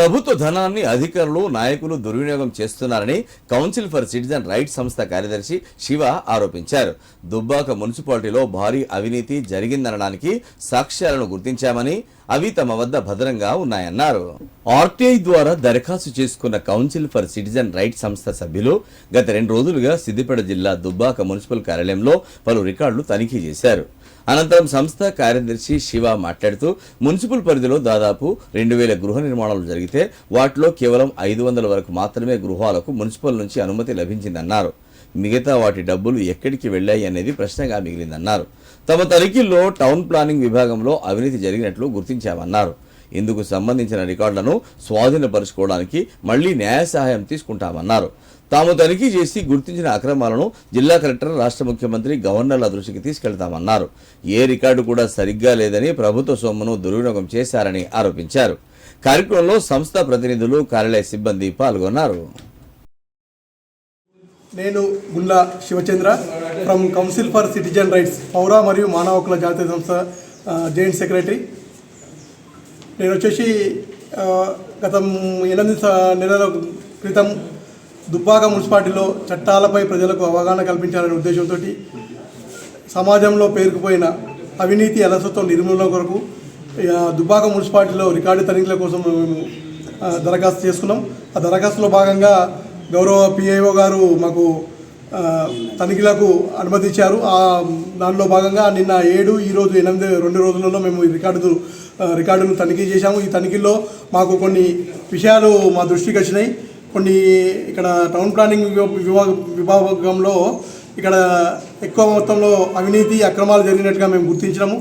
ప్రభుత్వ ధనాన్ని అధికారులు నాయకులు దుర్వినియోగం చేస్తున్నారని కౌన్సిల్ ఫర్ సిటిజన్ రైట్స్ సంస్థ కార్యదర్శి శివ ఆరోపించారు. దుబ్బాక మున్సిపాలిటీలో భారీ అవినీతి జరిగిందనడానికి సాక్ష్యాలను గుర్తించామని అవి తమ వద్ద భద్రంగా ఉన్నాయన్నారు. ఆర్టీఐ ద్వారా దరఖాస్తు చేసుకున్న కౌన్సిల్ ఫర్ సిటిజన్ రైట్స్ సంస్థ సభ్యులు గత 2 రోజులుగా సిద్దిపేట జిల్లా దుబ్బాక మున్సిపల్ కార్యాలయంలో పలు రికార్డులు తనిఖీ చేశారు. అనంతరం సంస్థ కార్యదర్శి శివ మాట్లాడుతూ మున్సిపల్ పరిధిలో దాదాపు 2000 గృహ నిర్మాణాలు జరిగితే వాటిలో కేవలం 500 వరకు మాత్రమే గృహాలకు మున్సిపల్ నుంచి అనుమతి లభించిందన్నారు. మిగతా వాటి డబ్బులు ఎక్కడికి వెళ్లాయి అనేది ప్రశ్నగా మిగిలిందన్నారు. తమ తనిఖీల్లో టౌన్ ప్లానింగ్ విభాగంలో అవినీతి జరిగినట్లు గుర్తించామన్నారు. ఇందుకు సంబంధించిన రికార్డులను స్వాధీనపరుచుకోవడానికి మళ్లీ న్యాయ సహాయం తీసుకుంటామన్నారు. తాము తనిఖీ చేసి గుర్తించిన అక్రమాలను జిల్లా కలెక్టర్, రాష్ట్ర ముఖ్యమంత్రి, గవర్నర్ల దృష్టికి తీసుకెళ్తామన్నారు. ఏ రికార్డు కూడా సరిగ్గా లేదని ప్రభుత్వ సొమ్మును దుర్వినియోగం చేశారని ఆరోపించారు. కార్యక్రమంలో సంస్థ ప్రతినిధులు, కార్యాలయ సిబ్బంది పాల్గొన్నారు. నేను Gundla Shivachandra from council for citizen rights పౌర మరియు మానవ హక్కుల జాతీయ సంస్థ జాయింట్ సెక్రటరీ. నేను వచ్చేసి గత 8 నెలల క్రితం దుబ్బాక మున్సిపాలిటీలో చట్టాలపై ప్రజలకు అవగాహన కల్పించాలనే ఉద్దేశంతో సమాజంలో పేరుకుపోయిన అవినీతి అలసత్వం నిర్మూలన కొరకు దుబ్బాక మున్సిపాలిటీలో రికార్డు తనిఖీల కోసం మేము దరఖాస్తు చేసుకున్నాం. ఆ దరఖాస్తులో భాగంగా గౌరవ పిఐఓ గారు మాకు తనిఖీలకు అనుమతించారు. దానిలో భాగంగా నిన్న 7, ఈరోజు 8, 2 రోజులలో మేము ఈ రికార్డును తనిఖీ చేశాము. ఈ తనిఖీల్లో మాకు కొన్ని విషయాలు మా దృష్టికి వచ్చినాయి. కొన్ని ఇక్కడ టౌన్ ప్లానింగ్ విభాగంలో ఇక్కడ ఎక్కువ మొత్తంలో అవినీతి అక్రమాలు జరిగినట్టుగా మేము గుర్తించినాము.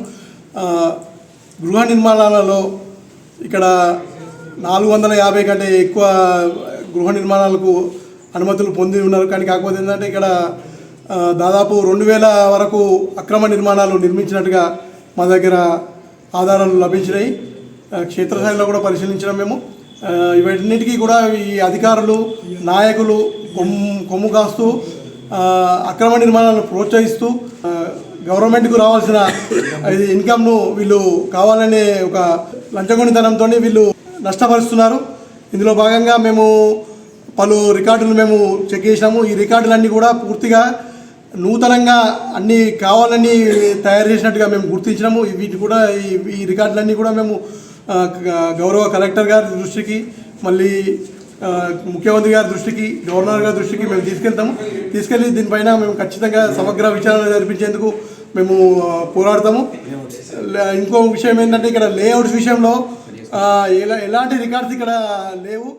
గృహ నిర్మాణాలలో ఇక్కడ 450 కంటే ఎక్కువ గృహ నిర్మాణాలకు అనుమతులు పొంది ఉన్నారు. కానీ కాకపోతే ఏంటంటే ఇక్కడ దాదాపు 2000 వరకు అక్రమ నిర్మాణాలు నిర్మించినట్టుగా మా దగ్గర ఆధారాలు లభించినాయి. క్షేత్రస్థాయిలో కూడా పరిశీలించడం మేము ఇవన్నిటికీ కూడా ఈ అధికారులు, నాయకులు కొమ్ము కాస్తూ అక్రమ నిర్మాణాలను ప్రోత్సహిస్తూ గవర్నమెంట్కు రావాల్సిన ఇన్కమ్ను వీళ్ళు కావాలనే ఒక లంచగొండితనంతో వీళ్ళు నష్టపరుస్తున్నారు. ఇందులో భాగంగా మేము పలు రికార్డులు మేము చెక్ చేసినాము. ఈ రికార్డులన్నీ కూడా పూర్తిగా నూతనంగా అన్నీ కావాలని తయారు చేసినట్టుగా మేము గుర్తించినాము. వీటి కూడా ఈ రికార్డులన్నీ కూడా మేము గౌరవ కలెక్టర్ గారి దృష్టికి, మళ్ళీ ముఖ్యమంత్రి గారి దృష్టికి, గవర్నర్ గారి దృష్టికి మేము తీసుకెళ్ళి దీనిపైన మేము ఖచ్చితంగా సమగ్ర విచారణ జరిపించేందుకు మేము పోరాడతాము. ఇంకో విషయం ఏంటంటే ఇక్కడ లేఅవుట్స్ విషయంలో ఎలాంటి రికార్డ్స్ ఇక్కడ లేవు.